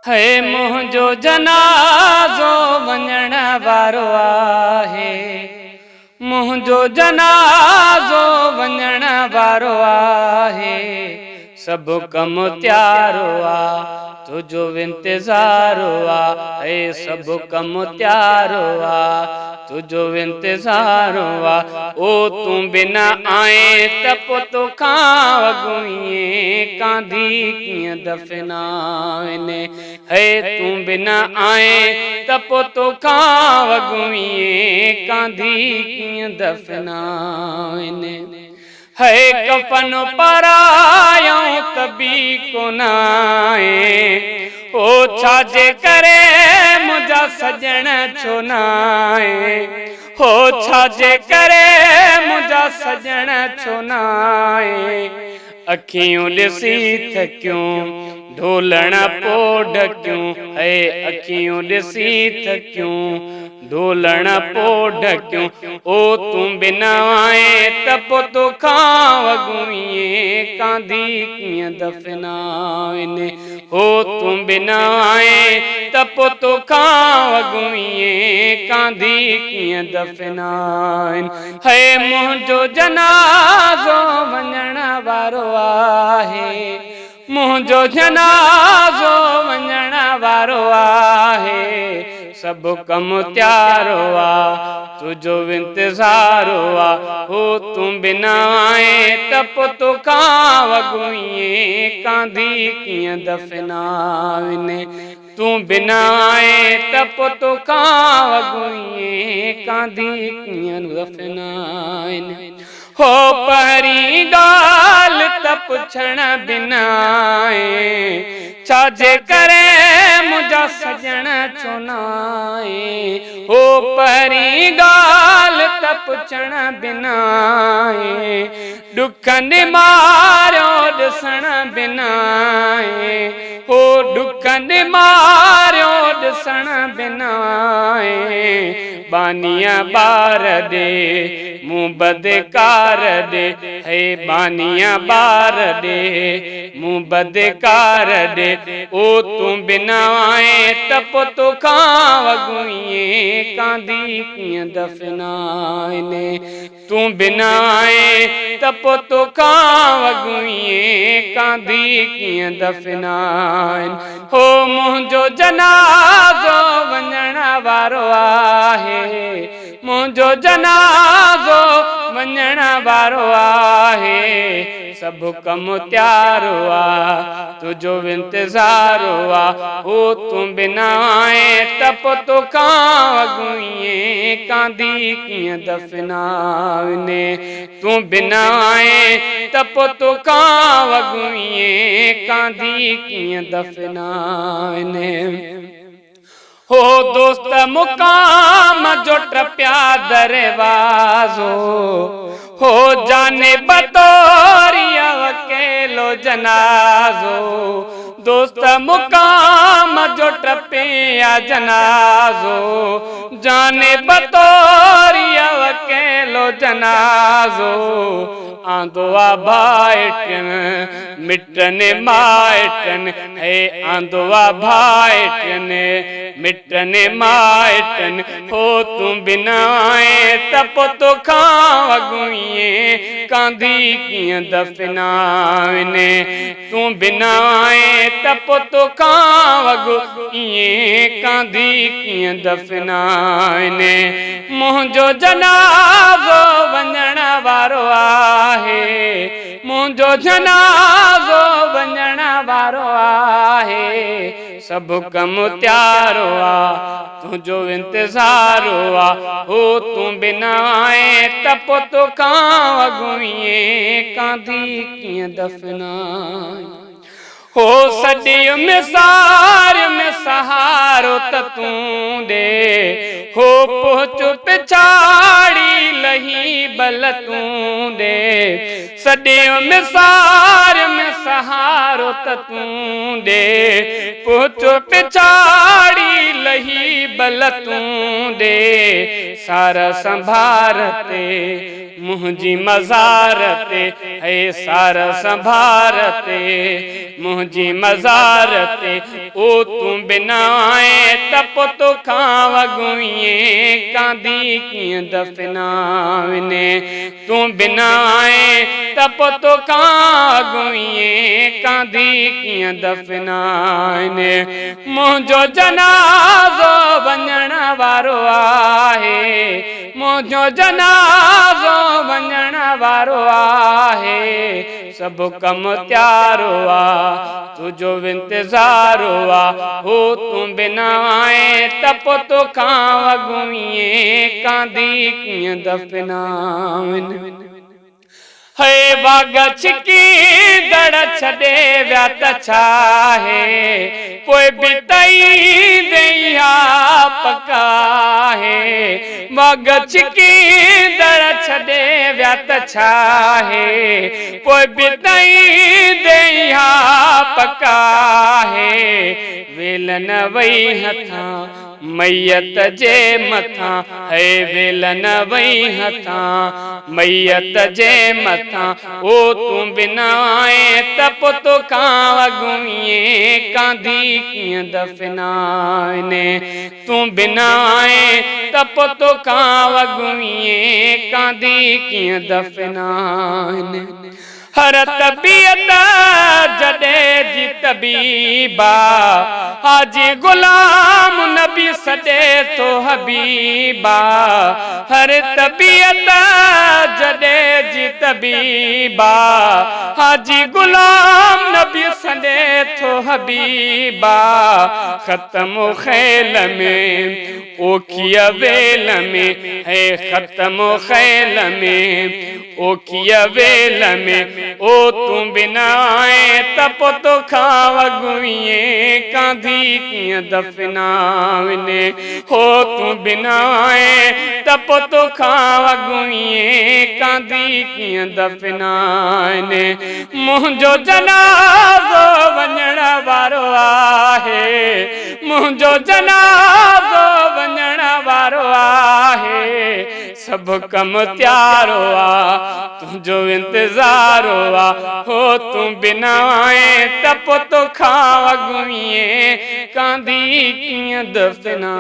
है मुंहिंजो जनाज़ो वञण वारो आहे, मुंहिंजो जनाज़ो वञण वारो आहे। सभु कमु त्यारो आ, तुझो इंतज़ारो आ, है सभु कमु त्यारो आ, तुझो इंतज़ारो आ। ओ तू बिना आए त पोइ तोखां वॻुइए कांधी कीअं दफ़नाइने, है तू बिना आए त पोइ तोखां वॻुइए कांधी कीअं दफ़नाइने। है कफन परायों तबी कोन आए, ओ छाजे करे मुंहिंजा सजण छो न आए, हो छाजे करे मुंहिंजा सजण छो न आए। अखियूं ॾिसी थकियूं ढोलण पोइ ढकियूं, है अखियूं ॾिसी थकियूं ढोलण पोइ ढकियूं। ओ तू बिना आए त पोइ तोखां वॻुइए कांधी कीअं दफ़नाइने, हो तू बिना आए त पोइ तोखां वॻुइए कांधी कीअं दफ़नाइने। है मुंहिंजो जनाज़ो वञण वारो आहे, मुंहिंजो जनाज़ो वञण वारो आहे। सभु कमु त्यारो आ, तुझो इंतज़ारो आ। हो तू बिना आए त पोइ तोखां वॻुइए कांधी कीअं दफ़नाइने, तू बिना आए त पोइ तोखां वॻुइए कांधी कीअं दफ़नाइने। हो पहिरीं ॻाल्हि त पुछण बिना आए, छाजे करे मुंहिंजा सजण छो न आए। हो पहिरीं ॻाल्हि त पुछण बिना आए, ॾुख निमारियो ॾिसण बिना आए, हो ॾुख निमारियो ॾिसण बिना आए। बानीअ ॿार ॾे मूं बदकार ॾे, हे बानीअ ॿार ॾे मूं बदकार ॾे। ओ तू बिना आए त पोइ तोखां वॻुइए कांधी कीअं दफ़नाइने, तू बिना आए त पोइ तोखां वॻुइए कांधी कीअं दफ़नाइने। हो मुंहिंजो जनाज़ो वञण वारो आहे, मुंहिंजो जनाज़ो वञण वारो आहे। सभु कमु त्यारो आ, तुझो इंतज़ारो आ। हो तू बिना आए त पोइ तोखां वॻुइए कांधी कीअं दफ़नाइने, तू बिना आए त पोइ तोखां वॻुइए कांधी कीअं दफ़नाइने। हो दोस्त मुकाम जो टपिया दरवाज़ो, हो जाने बतौरिया अकेलो जनाज़ो। दोस्त मुकाम जो टपिया जनाज़ो, जाने बतौरिया अकेलो जनाज़ो। आंदो आ भाइटनि मिटनि माइटनि, हे आंदो आ भाइटनि मिटनि माइटनि। हो तू बिना आए त पोइ तोखां वॻुइए कांधी कीअं दफ़नाइने, तू बिना आए त पोइ तोखां वॻुइए कांधी कीअं दफ़नाइने। मुंहिंजो जनाज़ो वञण वारो आहे, मुंहिंजो जनाज़ो वञण वारो आहे। सभु कमु त्यारो आ, तुझो इंतज़ारो आ। हो तू बिना आए त पोइ तोखां वॻुइए कांधी कीअं दफ़नाइने। हो सॼी मिसार में सहारो त तूं ॾे, हो पोच पिछाड़ी लही बल तूं ॾे। सॼी मिसार में सहारो त तूं दे, पोचो पिछाड़ी लही बल तूं दे, सार संभार ते मुंहिंजी मज़ार ते, है सार संभार ते मुंहिंजी मज़ार ते, ओ तूं बिना आए त पोइ तोखां वॻुईं कांदी कीअं दफ़ना वञे, तूं बिना आए त पोइ तोखां वॻुईं कांदी कीअं दफ़ना वञे, मुंहिंजो जनाज़ो वञण वारो आहे, मुंहिंजो जनाज़ो वञण वारो आहे, सभु कमु त्यारो आ तुझो इंतज़ारो आ, हो तूं बिना आए त पोइ तोखां वॻुईं कांदी कीअं दफ़ना वञे, है बाग छिकी दड़ छॾे विया त छा आहे, पोइ बि तई दैया पका है, बाग छिकी दड़ छॾे विया त छा आहे, पोइ बि तई दैया पका है, वेल न वई हथां मैयत जे मथां, है वेल न वई हथां मैयत जे मथां, ओ तूं बिना आए त पोइ तोखां वॻुईं कांदी कीअं दफ़ना वञे, तूं बिना आए त पोइ तोखां वॻुईं कांदी कीअं दफ़ना वञे, हर तबीयत जॾहिं जी तबीबा, हाजी गुलाम नबी सॾे थो हबीबा, हर तबीयत जॾहिं जी तबीबा, हाजी गुलाम नबी सॾे थो हबीबा, ख़त्म ख़ैल में ओखीअ वेल में, है ख़त्म ख़ैल में ओखीअ वेल में, ओ तूं बिना आए त पोइ तोखां वॻुईं कांदी कीअं दफ़ना वञे, हो तूं बिना आए त पोइ तोखां वॻुईं कांदी कीअं दफ़ना वञे, मुंहिंजो जनाज़ो वञण वारो आहे, मुंहिंजो जनाज़ो वञण वारो आहे, सभु कमु त्यारो आ तुंहिंजो इंतज़ारो आ, हो तूं बिना आए त पोइ तोखां वॻुईं कांदी कीअं दफ़ना।